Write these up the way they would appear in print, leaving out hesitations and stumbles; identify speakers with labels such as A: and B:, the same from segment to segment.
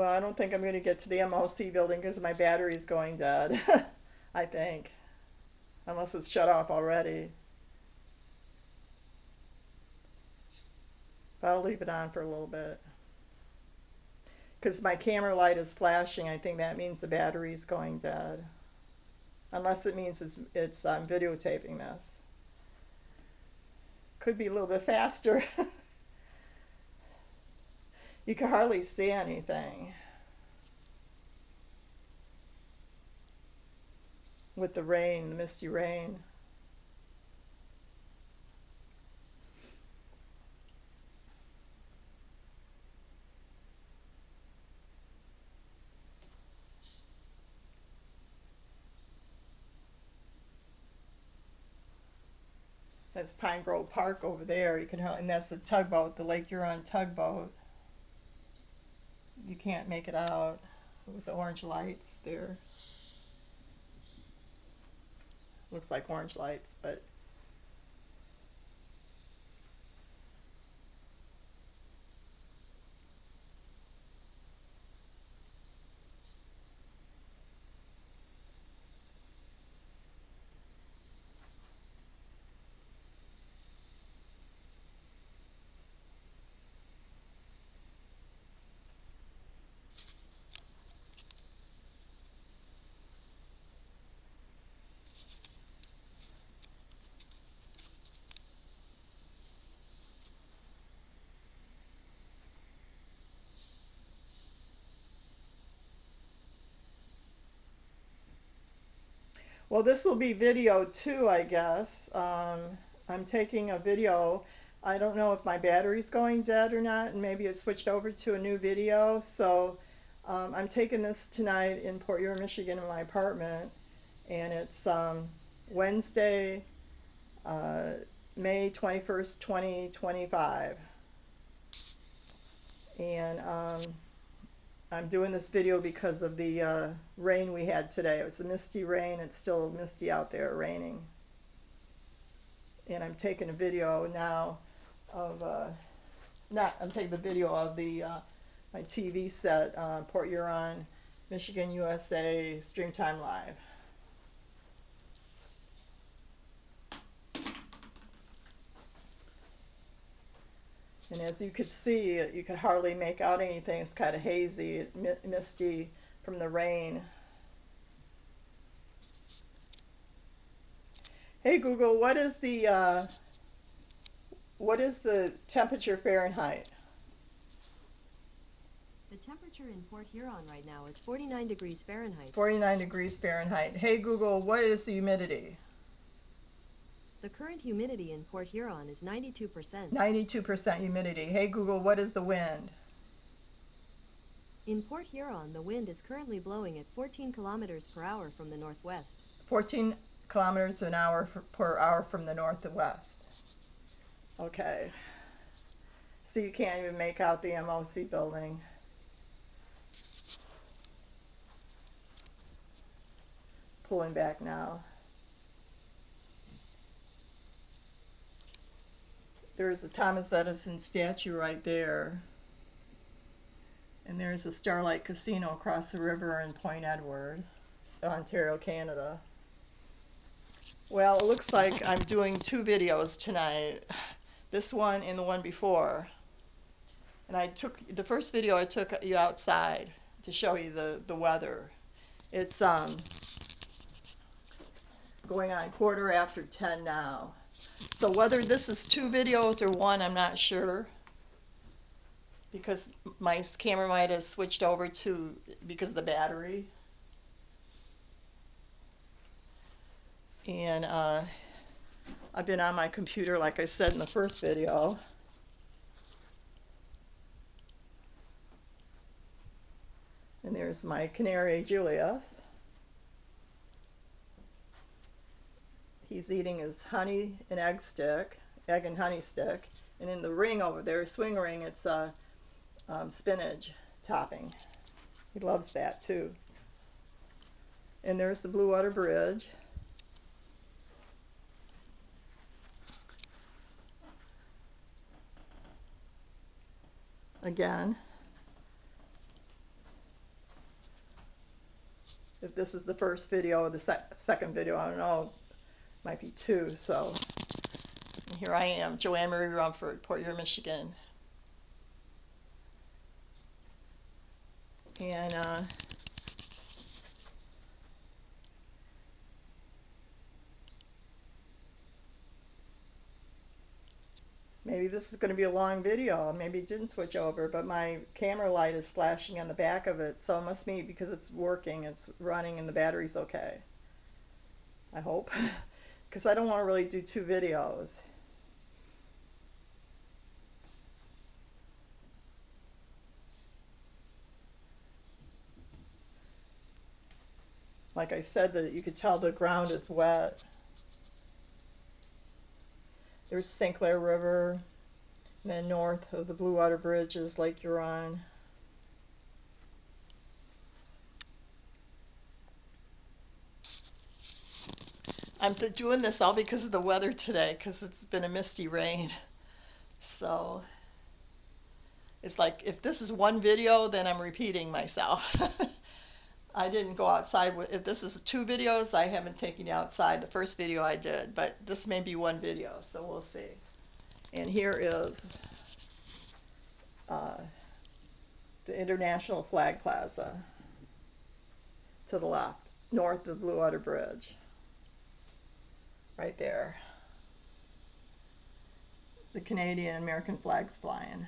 A: Well, I don't think I'm going to get to the MLC building because my battery's going dead. I think. Unless it's shut off already. But I'll leave it on for a little bit. Because my camera light is flashing, I think that means the battery's going dead. Unless it means it's I'm videotaping this. Could be a little bit faster. You can hardly see anything with the rain, the misty rain. That's Pine Grove Park over there. You can, and that's the tugboat, the Lake Huron tugboat. You can't make it out with the orange lights there. Looks like orange lights, but well, this will be video too, I guess. I'm taking a video. I don't know if my battery's going dead or not, and maybe it switched over to a new video. So I'm taking this tonight in Port Huron, Michigan, in my apartment, and it's Wednesday, uh, May 21st, 2025. And I'm doing this video because of the rain we had today. It was a misty rain. It's still misty out there, raining. And I'm taking a video now of, I'm taking the video of the my TV set, Port Huron, Michigan, USA, Stream Time Live. And as you could see, you could hardly make out anything. It's kind of hazy, misty from the rain. Hey Google, what is the temperature Fahrenheit?
B: The temperature in Port Huron right now is 49 degrees Fahrenheit.
A: 49 degrees Fahrenheit. Hey Google, what is the humidity?
B: The current humidity in Port Huron is 92%.
A: 92% humidity. Hey Google, what is the wind?
B: In Port Huron, the wind is currently blowing at 14 kilometers per hour from the northwest.
A: 14 kilometers an hour per hour from the northwest. Okay. See, you can't even make out the MOC building. Pulling back now. There's the Thomas Edison statue right there. And there's the Starlight Casino across the river in Point Edward, Ontario, Canada. Well, it looks like I'm doing two videos tonight. This one and the one before. And I took, the first video I took you outside to show you the weather. It's going on 10:15 now. So whether this is two videos or one, I'm not sure. Because my camera might have switched over to, because of the battery. And I've been on my computer, like I said in the first video. And there's my canary Julius. He's eating his honey and egg stick, egg and honey stick. And in the ring over there, swing ring, it's spinach topping. He loves that too. And there's the Blue Water Bridge. Again. if this is the first video or the second video, I don't know, might be two. So here I am, Joanne Marie Rumford, Port Huron, Michigan. And maybe this is going to be a long video. Maybe it didn't switch over, but my camera light is flashing on the back of it, so it must be because it's working, it's running, and the battery's okay. I hope. Because I don't want to really do two videos. Like I said, that you could tell the ground is wet. There's St. Clair River, and then north of the Blue Water Bridge is Lake Huron. I'm doing this all because of the weather today, because it's been a misty rain. So it's like if this is one video, then I'm repeating myself. I didn't go outside. If this is two videos, I haven't taken you outside. The first video I did, but this may be one video, so we'll see. And here is the International Flag Plaza to the left, north of the Blue Water Bridge. Right there. The Canadian and American flags flying.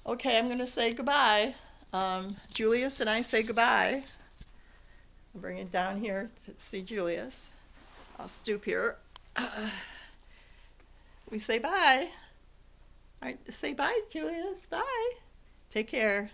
A: Okay, I'm going to say goodbye. Julius and I say goodbye. I'll bring it down here to see Julius. I'll stoop here. We say bye. All right, say bye, Julius. Bye. Take care.